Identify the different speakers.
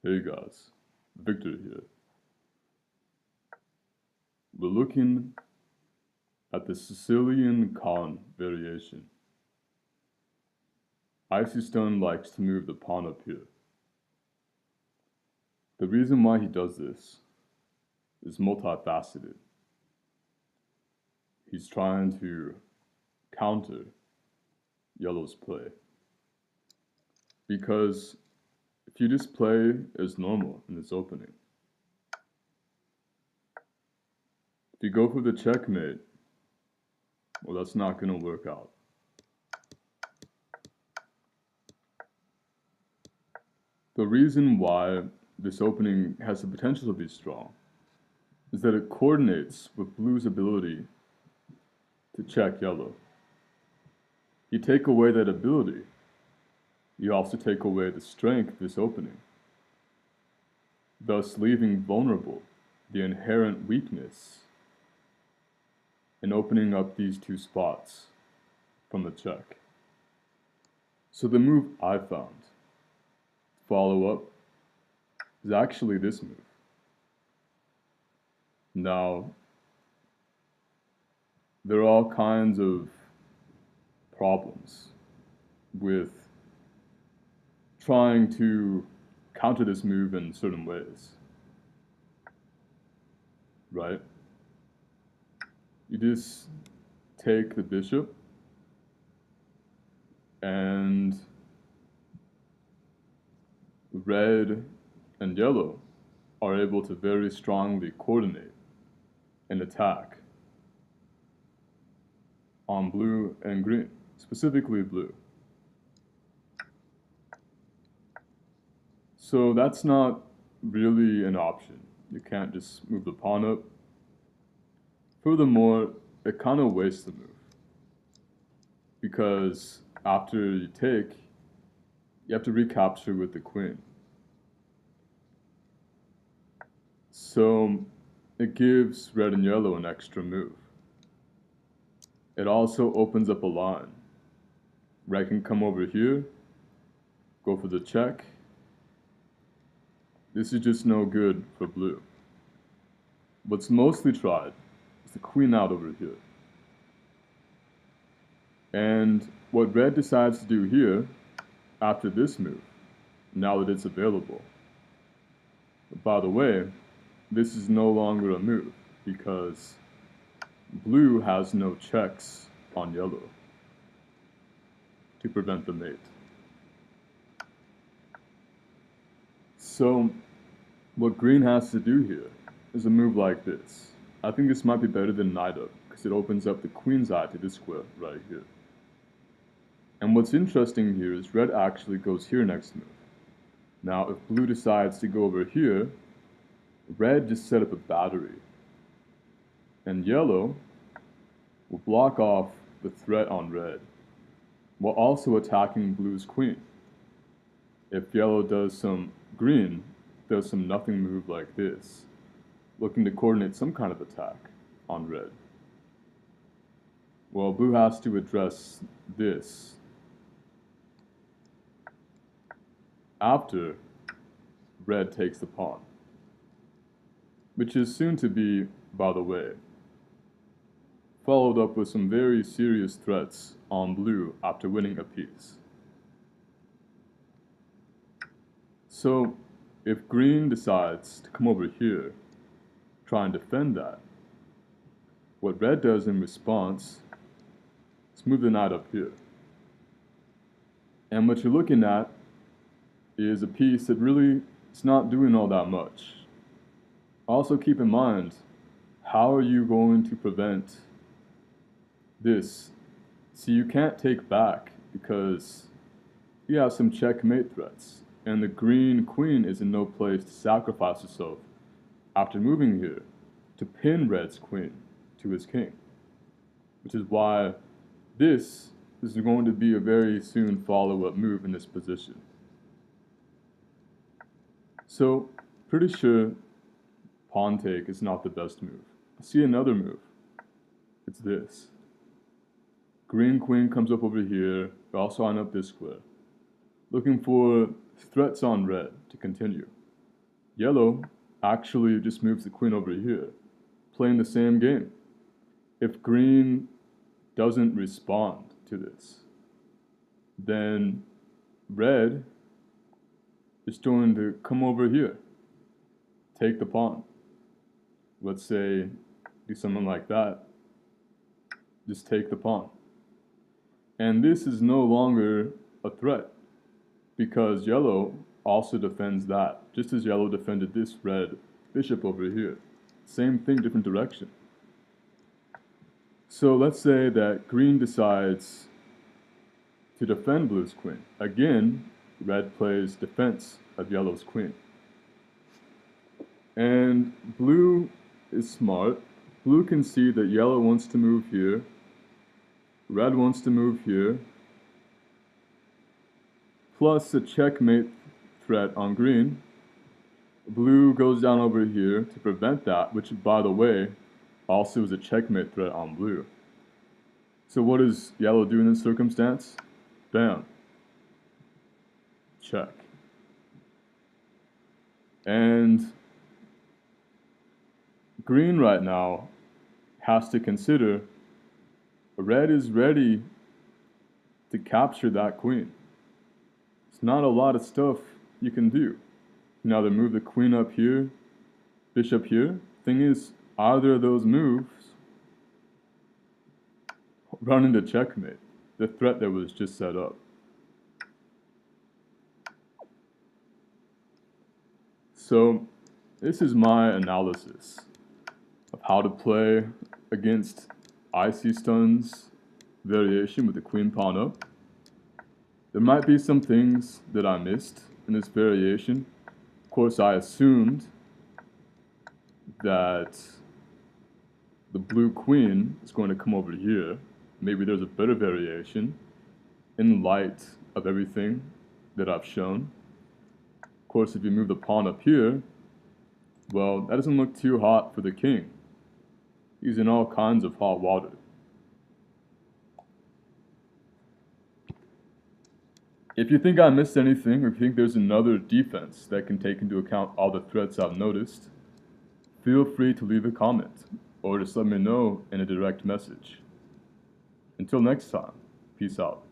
Speaker 1: Hey guys, Victor here. We're looking at the Sicilian Khan variation. Icystun likes to move the pawn up here. The reason why he does this is multifaceted. He's trying to counter yellow's play. Because if you just play as normal in this opening, if you go for the checkmate, well, that's not going to work out. The reason why this opening has the potential to be strong is that it coordinates with blue's ability to check yellow. You take away that ability, you also take away the strength of this opening, thus leaving vulnerable the inherent weakness and opening up these two spots from the check. So the move I found, follow up, is actually this move. Now, there are all kinds of problems with trying to counter this move in certain ways, right? You just take the bishop and red and yellow are able to very strongly coordinate and attack on blue and green, specifically blue. So that's not really an option. You can't just move the pawn up. Furthermore, it kind of wastes the move, because after you take, you have to recapture with the queen. So it gives red and yellow an extra move. It also opens up a line. Red can come over here, go for the check. This is just no good for blue. What's mostly tried is the queen out over here. And what red decides to do here, after this move, now that it's available. By the way, this is no longer a move, because blue has no checks on yellow to prevent the mate. So what green has to do here is a move like this. I think this might be better than knight up, because it opens up the queen's eye to this square right here. And what's interesting here is red actually goes here next move. Now if blue decides to go over here, red just set up a battery. And yellow will block off the threat on red, while also attacking blue's queen. If yellow does some green, does some nothing move like this, looking to coordinate some kind of attack on red. Well, blue has to address this after red takes the pawn, which is soon to be, by the way, followed up with some very serious threats on blue after winning a piece. So if green decides to come over here, try and defend that, what red does in response is move the knight up here. And what you're looking at is a piece that really is not doing all that much. Also keep in mind, how are you going to prevent this? See, you can't take back because you have some checkmate threats, and the green queen is in no place to sacrifice herself after moving here to pin red's queen to his king, which is why this is going to be a very soon follow-up move in this position. So, pretty sure pawn take is not the best move. I see another move. It's this. Green queen comes up over here, we also line up this square, looking for threats on red to continue. Yellow actually just moves the queen over here, playing the same game. If green doesn't respond to this, then red is going to come over here, take the pawn. Let's say do something like that. Just take the pawn. And this is no longer a threat because yellow also defends that, just as yellow defended this red bishop over here. Same thing, different direction. So let's say that green decides to defend blue's queen. Again, red plays defense of yellow's queen. And blue is smart. Blue can see that yellow wants to move here, red wants to move here, plus a checkmate threat on green. Blue goes down over here to prevent that, which, by the way, also is a checkmate threat on blue. So what does yellow do in this circumstance? Bam. Check. And green right now has to consider red is ready to capture that queen. It's not a lot of stuff you can do. You can either move the queen up here, bishop here. Thing is, either of those moves run into checkmate, the threat that was just set up. So this is my analysis of how to play against Icystun's variation with the queen pawn up. There might be some things that I missed in this variation. Of course, I assumed that the blue queen is going to come over here. Maybe there's a better variation in light of everything that I've shown. Of course, if you move the pawn up here, well, that doesn't look too hot for the king. He's in all kinds of hot water. If you think I missed anything, or if you think there's another defense that can take into account all the threats I've noticed, feel free to leave a comment, or just let me know in a direct message. Until next time, peace out.